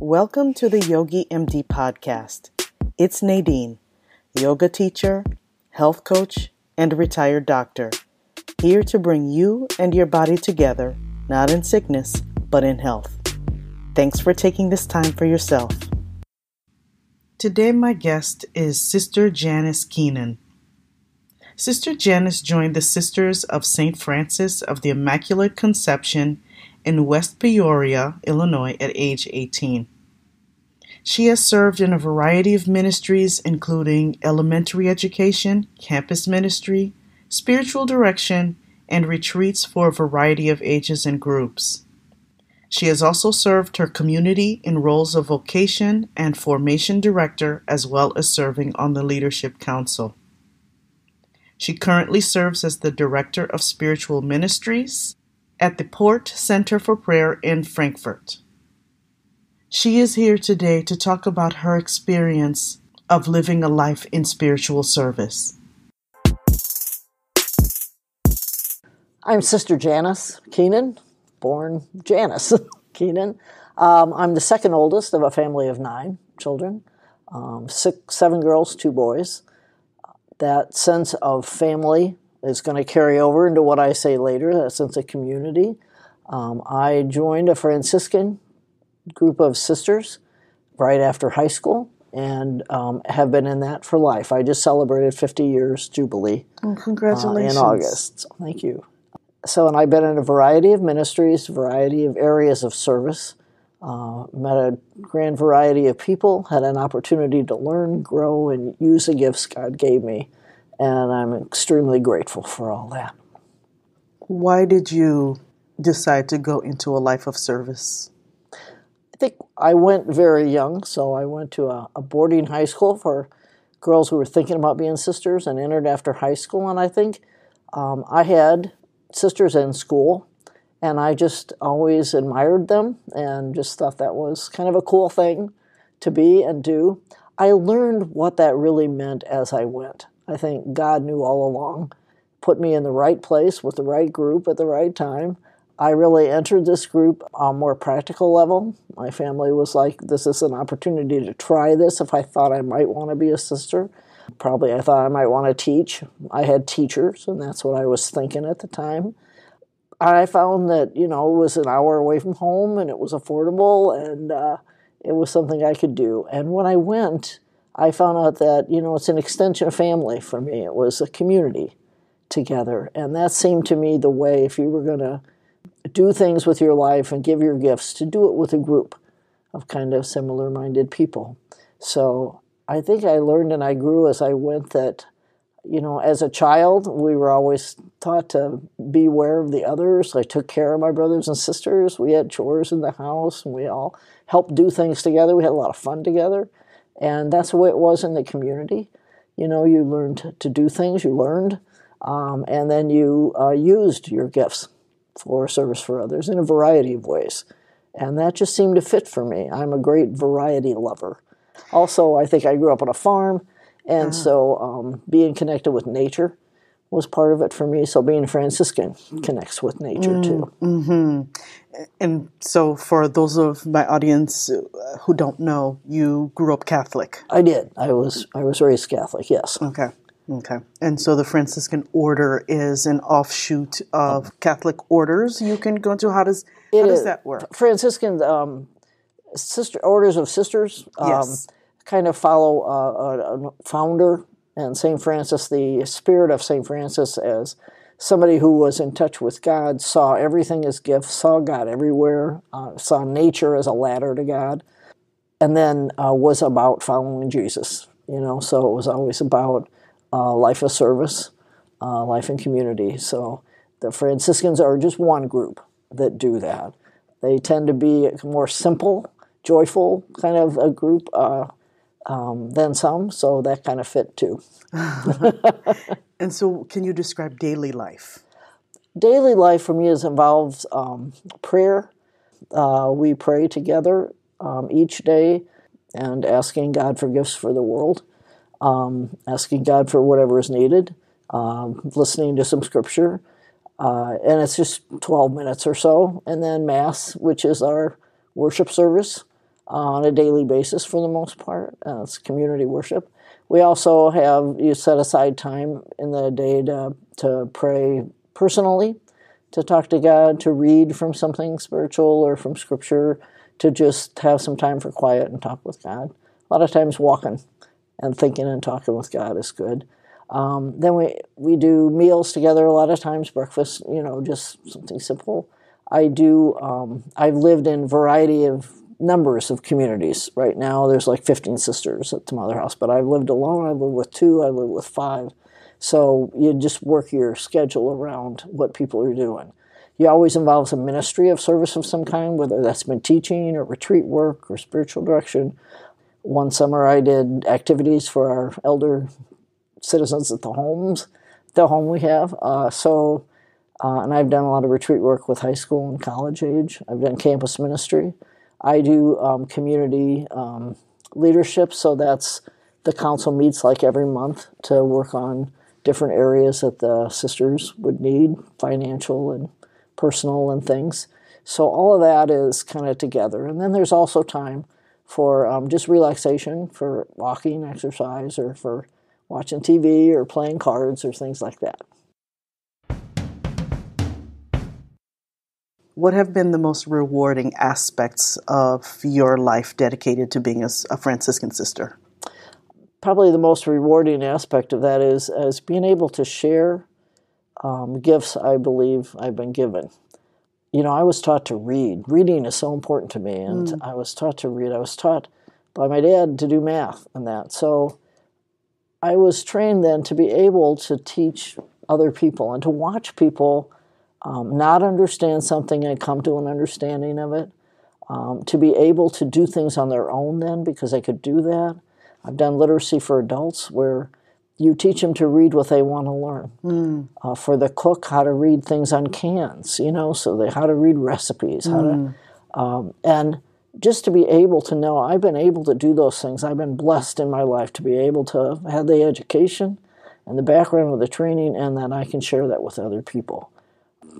Welcome to the YOGI MD podcast. It's Nadine, yoga teacher, health coach, and retired doctor, here to bring you and your body together, not in sickness, but in health. Thanks for taking this time for yourself. Today my guest is Sister Janice Keenan. Sister Janice joined the Sisters of St. Francis of the Immaculate Conception in West Peoria, Illinois at age 18. She has served in a variety of ministries, including elementary education, campus ministry, spiritual direction, and retreats for a variety of ages and groups. She has also served her community in roles of vocation and formation director, as well as serving on the Leadership Council. She currently serves as the Director of Spiritual Ministries at the Port Center for Prayer in Frankfurt. She is here today to talk about her experience of living a life in spiritual service. I'm Sister Janice Keenan, born Janice Keenan. I'm the second oldest of a family of 9 children, 7 girls, 2 boys. That sense of family is going to carry over into what I say later, that sense of community. I joined a Franciscan group of sisters right after high school and have been in that for life. I just celebrated 50 years Jubilee Congratulations. in August. Thank you. And I've been in a variety of ministries, a variety of areas of service, met a grand variety of people, had an opportunity to learn, grow, and use the gifts God gave me. And I'm extremely grateful for all that. Why did you decide to go into a life of service? I think I went very young, so I went to a boarding high school for girls who were thinking about being sisters and entered after high school. And I think I had sisters in school, and I just always admired them and just thought that was kind of a cool thing to be and do. I learned what that really meant as I went. I think God knew all along, put me in the right place with the right group at the right time. I really entered this group on a more practical level. My family was like, this is an opportunity to try this if I thought I might want to be a sister. Probably I thought I might want to teach. I had teachers, and that's what I was thinking at the time. I found that, it was an hour away from home, and it was affordable, and it was something I could do. And when I went, I found out that, it's an extension of family for me. It was a community together. And that seemed to me the way, if you were going to do things with your life and give your gifts, to do it with a group of kind of similar-minded people. So I think I learned and I grew as I went that, as a child, we were always taught to be aware of the others. I took care of my brothers and sisters. We had chores in the house, and we all helped do things together. We had a lot of fun together. And that's the way it was in the community. You learned to do things, you learned, and then you used your gifts for service for others in a variety of ways. And that just seemed to fit for me. I'm a great variety lover. Also, I think I grew up on a farm, and so being connected with nature was part of it for me. So being Franciscan connects with nature too. Mm-hmm. And so for those of my audience who don't know, you grew up Catholic. I did. I was raised Catholic, yes. Okay. And so the Franciscan order is an offshoot of Catholic orders you can go into. How does that work? Franciscan orders of sisters Yes. kind of follow a founder, and St. Francis, the spirit of St. Francis, as somebody who was in touch with God, saw everything as gifts, saw God everywhere, saw nature as a ladder to God, and then was about following Jesus. So it was always about life of service, life in community. So the Franciscans are just one group that do that. They tend to be a more simple, joyful kind of a group than some, so that kind of fit too. And so can you describe daily life? Daily life for me involves prayer. We pray together each day and asking God for gifts for the world, asking God for whatever is needed, listening to some scripture, and it's just 12 minutes or so, and then Mass, which is our worship service, on a daily basis for the most part. It's community worship. We also have, you set aside time in the day to pray personally, to talk to God, to read from something spiritual or from Scripture, to just have some time for quiet and talk with God. A lot of times walking and thinking and talking with God is good. Then we do meals together a lot of times, breakfast, just something simple. I've lived in numbers of communities. Right now there's like 15 sisters at the Mother House, but I've lived alone, I've lived with 2, I've lived with 5. So you just work your schedule around what people are doing. You always involve some ministry of service of some kind, whether that's been teaching or retreat work or spiritual direction. One summer I did activities for our elder citizens at the home we have. And I've done a lot of retreat work with high school and college age. I've done campus ministry. I do community leadership, so that's the council meets like every month to work on different areas that the sisters would need, financial and personal and things. So all of that is kind of together. And then there's also time for just relaxation, for walking, exercise, or for watching TV or playing cards or things like that. What have been the most rewarding aspects of your life dedicated to being a Franciscan sister? Probably the most rewarding aspect of that is being able to share gifts I believe I've been given. I was taught to read. Reading is so important to me, and I was taught to read. I was taught by my dad to do math and that. So I was trained then to be able to teach other people and to watch people not understand something and come to an understanding of it, to be able to do things on their own then because I could do that. I've done literacy for adults where you teach them to read what they want to learn. For the cook, how to read things on cans, how to read recipes, and just to be able to know I've been able to do those things. I've been blessed in my life to be able to have the education and the background with the training, and that I can share that with other people.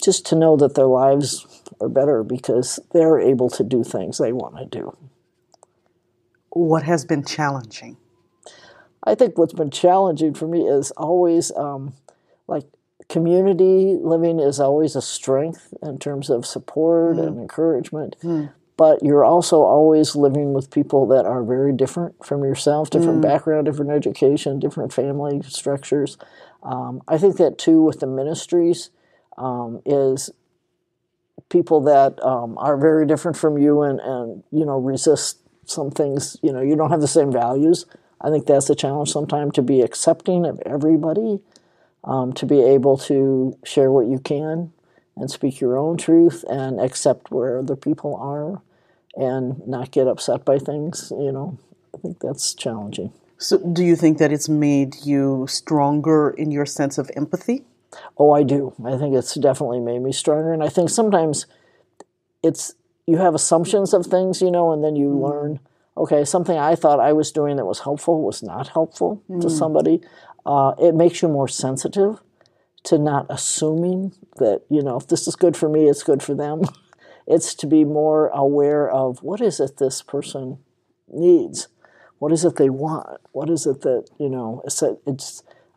Just to know that their lives are better because they're able to do things they want to do. What has been challenging? I think what's been challenging for me is always community living is always a strength in terms of support and encouragement. But you're also always living with people that are very different from yourself, different background, different education, different family structures. I think that too with the ministries is people that are very different from you and resist some things. You don't have the same values. I think that's a challenge sometimes, to be accepting of everybody, to be able to share what you can and speak your own truth and accept where other people are and not get upset by things. I think that's challenging. So do you think that it's made you stronger in your sense of empathy? Oh, I do. I think it's definitely made me stronger. And I think sometimes you have assumptions of things, and then you learn, okay, something I thought I was doing that was helpful was not helpful to somebody. It makes you more sensitive to not assuming that, if this is good for me, it's good for them. It's to be more aware of what is it this person needs? What is it they want? What is it that,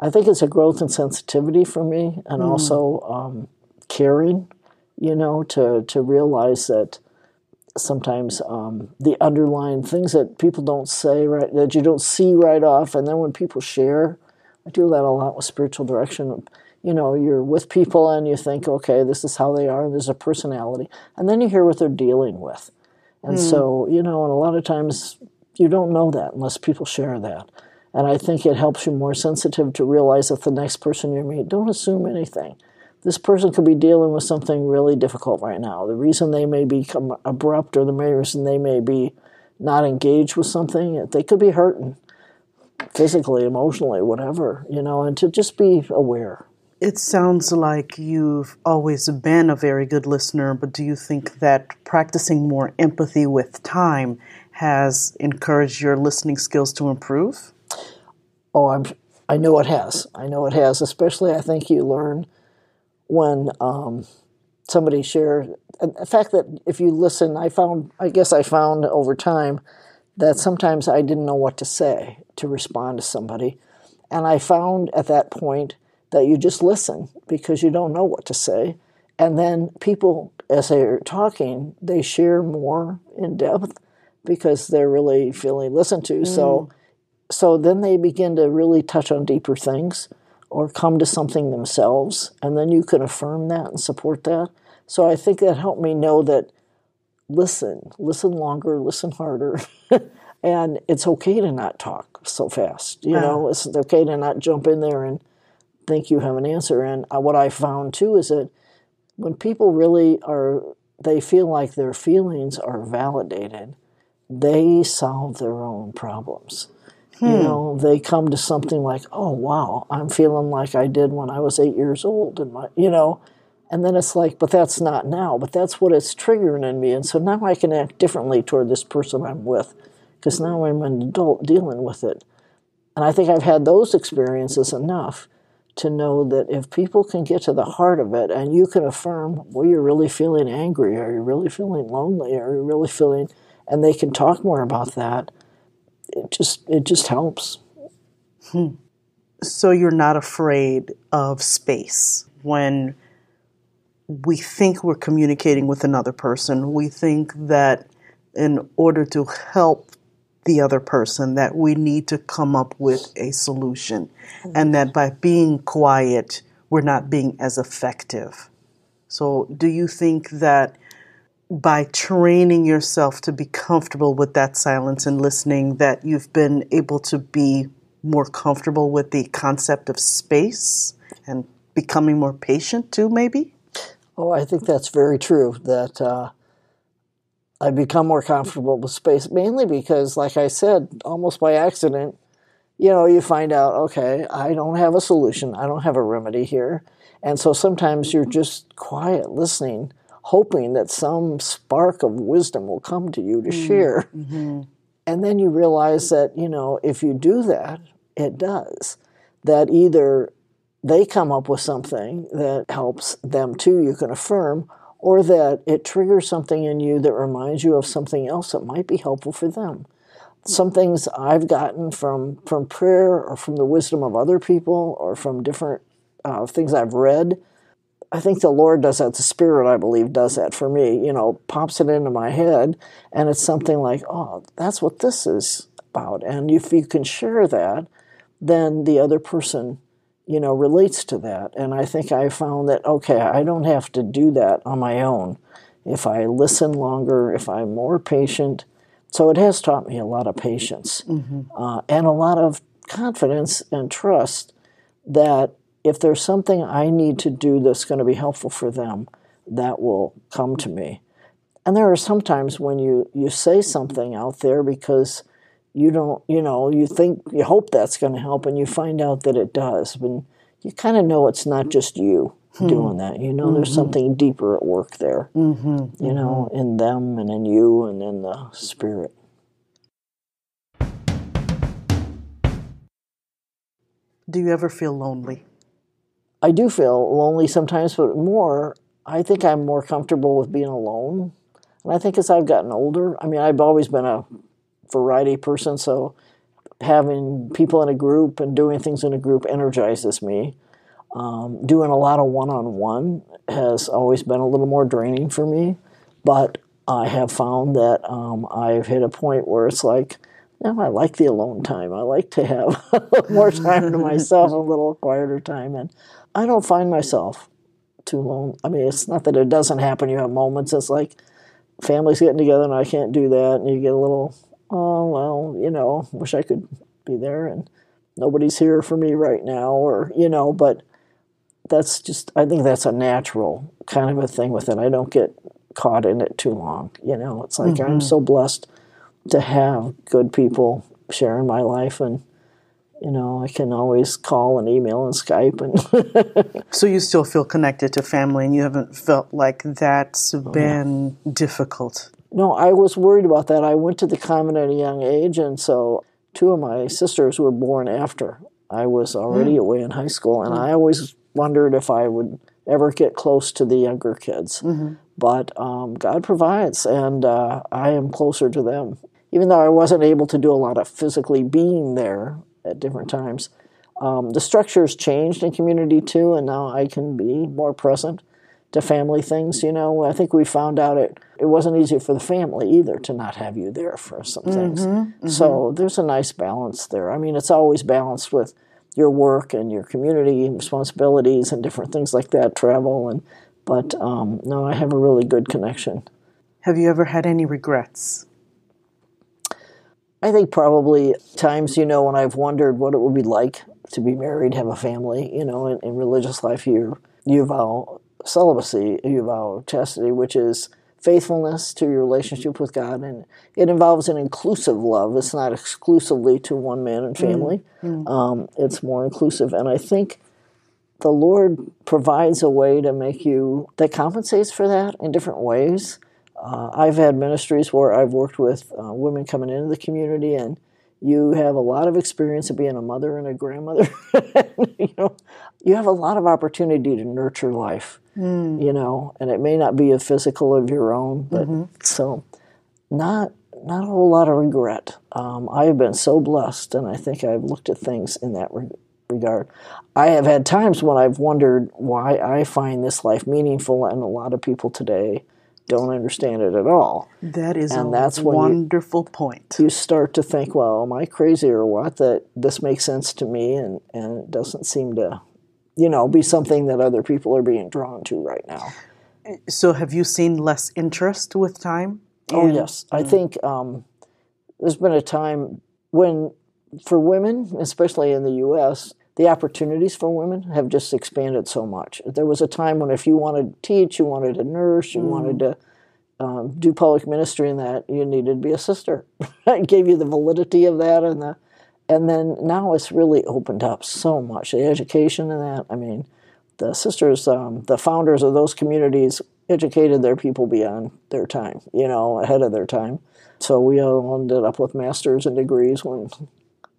I think it's a growth in sensitivity for me, and also caring, to realize that sometimes the underlying things that people don't say, right, that you don't see right off, and then when people share, I do that a lot with spiritual direction. You're with people and you think, okay, this is how they are, and there's a personality, and then you hear what they're dealing with. And so, and a lot of times you don't know that unless people share that. And I think it helps you more sensitive to realize that the next person you meet, don't assume anything. This person could be dealing with something really difficult right now. The reason they may become abrupt, or the reason they may be not engaged with something, they could be hurting physically, emotionally, whatever, and to just be aware. It sounds like you've always been a very good listener, but do you think that practicing more empathy with time has encouraged your listening skills to improve? Oh, I know it has. Especially I think you learn when somebody shares the fact that if you listen, I found over time that sometimes I didn't know what to say to respond to somebody. And I found at that point that you just listen because you don't know what to say. And then people, as they're talking, they share more in depth because they're really feeling listened to. So then they begin to really touch on deeper things or come to something themselves. And then you can affirm that and support that. So I think that helped me know that listen longer, listen harder. And it's okay to not talk so fast. You know, it's okay to not jump in there and think you have an answer. And what I found too is that when people really they feel like their feelings are validated, they solve their own problems. You know, they come to something like, oh, wow, I'm feeling like I did when I was 8 years old. And and then it's like, but that's not now, but that's what it's triggering in me. And so now I can act differently toward this person I'm with because now I'm an adult dealing with it. And I think I've had those experiences enough to know that if people can get to the heart of it and you can affirm, well, you're really feeling angry, or you're really feeling lonely, or you're really feeling, and they can talk more about that, it just helps. So you're not afraid of space. When we think we're communicating with another person, we think that in order to help the other person, that we need to come up with a solution, and that by being quiet, we're not being as effective. So do you think that by training yourself to be comfortable with that silence and listening, that you've been able to be more comfortable with the concept of space and becoming more patient too, maybe? Oh, I think that's very true, that I've become more comfortable with space, mainly because, like I said, almost by accident, you find out, okay, I don't have a solution. I don't have a remedy here. And so sometimes you're just quiet, listening, hoping that some spark of wisdom will come to you to share. Mm-hmm. And then you realize that, if you do that, it does. That either they come up with something that helps them too, you can affirm, or that it triggers something in you that reminds you of something else that might be helpful for them. Some things I've gotten from prayer or from the wisdom of other people or from different things I've read. I think the Lord does that. The Spirit, I believe, does that for me, pops it into my head, and it's something like, oh, that's what this is about. And if you can share that, then the other person, relates to that. And I think I found that, okay, I don't have to do that on my own. If I listen longer, if I'm more patient. So it has taught me a lot of patience and a lot of confidence and trust that if there's something I need to do that's going to be helpful for them, that will come to me. And there are some times when you say something out there because you don't, you hope that's going to help, and you find out that it does. But you kind of know it's not just you doing that. There's something deeper at work there, in them and in you and in the Spirit. Do you ever feel lonely? I do feel lonely sometimes, but I think I'm more comfortable with being alone. And I think as I've gotten older, I've always been a variety person, so having people in a group and doing things in a group energizes me. Doing a lot of one-on-one has always been a little more draining for me, but I have found that I've hit a point where it's like, no, I like the alone time. I like to have a little more time to myself, a little quieter time, and I don't find myself too alone. It's not that it doesn't happen. You have moments. It's like families getting together and I can't do that, and you get a little, oh, well, wish I could be there, and nobody's here for me right now, or, but that's just, I think that's a natural kind of a thing with it. I don't get caught in it too long. It's like I'm so blessed to have good people sharing my life, and I can always call and email and Skype. And So you still feel connected to family, and you haven't felt like that's been difficult? No, I was worried about that. I went to the convent at a young age, and so two of my sisters were born after I was already away in high school, and I always wondered if I would ever get close to the younger kids. But God provides, and I am closer to them. Even though I wasn't able to do a lot of physically being there at different times, the structure's changed in community too, and now I can be more present to family things. I think we found out it wasn't easy for the family either to not have you there for some things. So there's a nice balance there. I mean, it's always balanced with your work and your community responsibilities and different things like that, travel, but no, I have a really good connection. Have you ever had any regrets? I think probably times, when I've wondered what it would be like to be married, have a family, in religious life, you vow celibacy, you vow chastity, which is faithfulness to your relationship with God, and it involves an inclusive love. It's not exclusively to one man and family. It's more inclusive, and I think the Lord provides a way to make you, that compensates for that in different ways. I've had ministries where I've worked with women coming into the community, and you have a lot of experience of being a mother and a grandmother. You have a lot of opportunity to nurture life, and it may not be a physical of your own, but so not a whole lot of regret. I have been so blessed, and I think I've looked at things in that regard. I have had times when I've wondered why I find this life meaningful, and a lot of people today don't understand it at all. That is a wonderful point. You start to think, well, am I crazy or what, that this makes sense to me, and it doesn't seem to, be something that other people are being drawn to right now. So have you seen less interest with time? Oh, yes. I think there's been a time when, for women, especially in the U.S., the opportunities for women have just expanded so much. There was a time when if you wanted to teach, you wanted to nurse, you wanted to do public ministry, and that you needed to be a sister. It gave you the validity of that, and then now it's really opened up so much. The education and that, I mean, the sisters, the founders of those communities educated their people beyond their time, ahead of their time. So we all ended up with masters and degrees, when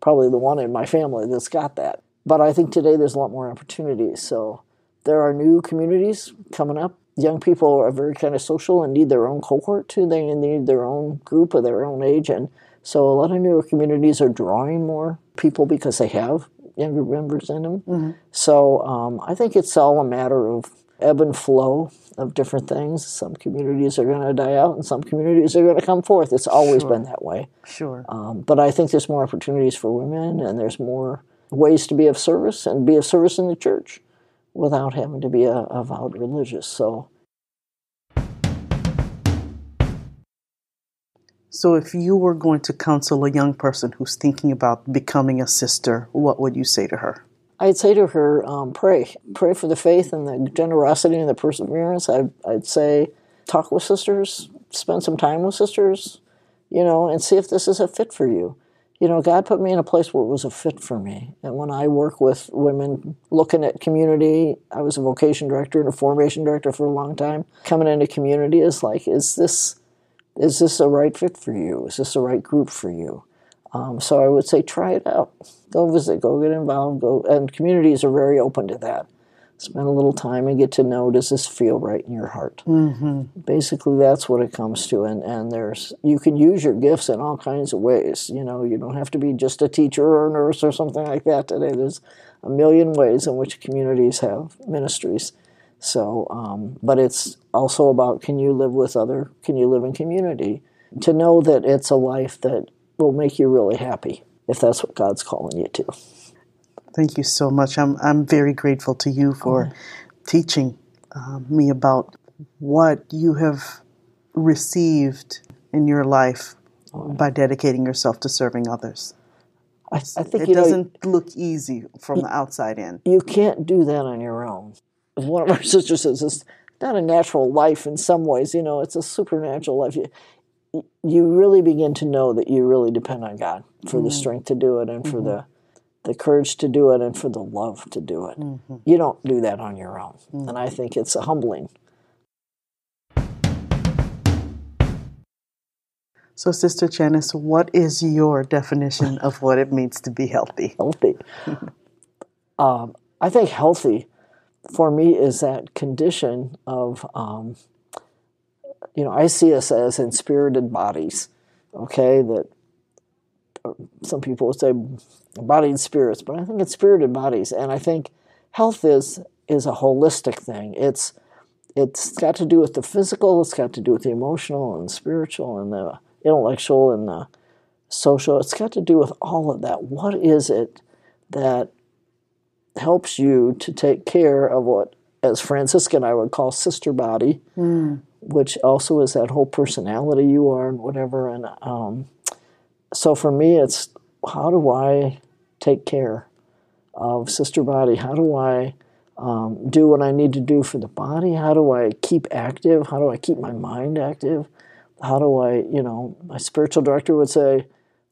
probably the one in my family that's got that. But I think today there's a lot more opportunities. So there are new communities coming up. Young people are very kind of social and need their own cohort too. They need their own group of their own age. And so a lot of newer communities are drawing more people because they have younger members in them. So I think it's all a matter of ebb and flow of different things. Some communities are going to die out and some communities are going to come forth. It's always been that way. Sure. But I think there's more opportunities for women, and there's more ways to be of service and be of service in the church without having to be a avowed religious. So if you were going to counsel a young person who's thinking about becoming a sister, what would you say to her? I'd say to her, pray. Pray for the faith and the generosity and the perseverance. I'd say talk with sisters, spend some time with sisters, and see if this is a fit for you. God put me in a place where it was a fit for me. And when I work with women looking at community, I was a vocation director and a formation director for a long time. Coming into community is like, is this a right fit for you? Is this the right group for you? So I would say try it out. Go visit, go get involved, and communities are very open to that. Spend a little time and get to know, does this feel right in your heart? Basically, that's what it comes to. And you can use your gifts in all kinds of ways. You don't have to be just a teacher or a nurse or something like that today. There's a million ways in which communities have ministries. So, but it's also about, can you live in community? To know that it's a life that will make you really happy, if that's what God's calling you to. Thank you so much. I'm very grateful to you for teaching me about what you have received in your life by dedicating yourself to serving others. I think it doesn't look easy from the outside in. You can't do that on your own. As one of our sisters says, it's not a natural life in some ways. It's a supernatural life. You really begin to know that you really depend on God for the strength to do it, and for the courage to do it, and for the love to do it. You don't do that on your own. And I think it's humbling. So, Sister Janice, what is your definition of what it means to be healthy? Healthy. I think healthy, for me, is that condition of I see us as inspirited bodies, okay, that some people would say embodied spirits, but I think it's spirited bodies. And I think health is a holistic thing. It's got to do with the physical, it's got to do with the emotional and spiritual and the intellectual and the social. It's got to do with all of that. What is it that helps you to take care of what, as Francisca and I would call sister body, which also is that whole personality you are and whatever. And so for me, it's how do I take care of sister body? How do I do what I need to do for the body? How do I keep active? How do I keep my mind active? How do I, my spiritual director would say,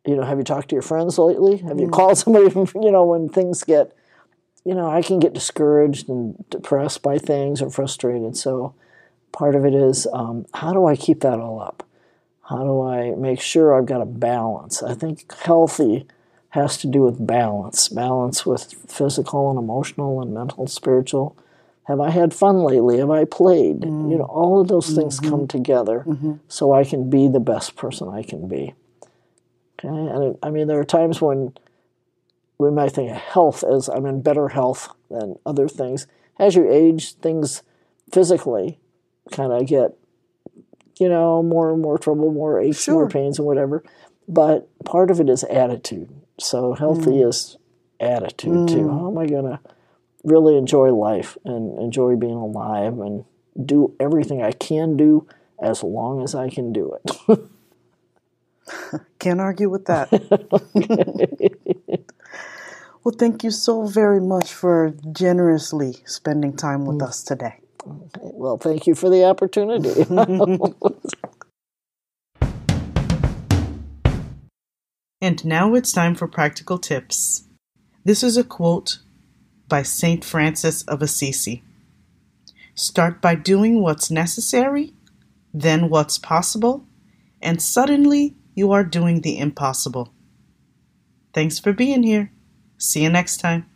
have you talked to your friends lately? Have you called somebody, when things get, I can get discouraged and depressed by things or frustrated. So part of it is, how do I keep that all up? How do I make sure I've got a balance? I think healthy has to do with balance with physical and emotional and mental, spiritual. Have I had fun lately? Have I played? All of those things come together so I can be the best person I can be. Okay, and there are times when we might think of health as I'm in better health than other things. As you age, things physically kind of get, more and more trouble, more aches, more pains, and whatever. But part of it is attitude. So healthy is attitude too. How am I going to really enjoy life and enjoy being alive and do everything I can do as long as I can do it? Can't argue with that. Well, thank you so very much for generously spending time with us today. Okay. Well, thank you for the opportunity. And now it's time for practical tips. This is a quote by Saint Francis of Assisi. Start by doing what's necessary, then what's possible, and suddenly you are doing the impossible. Thanks for being here. See you next time.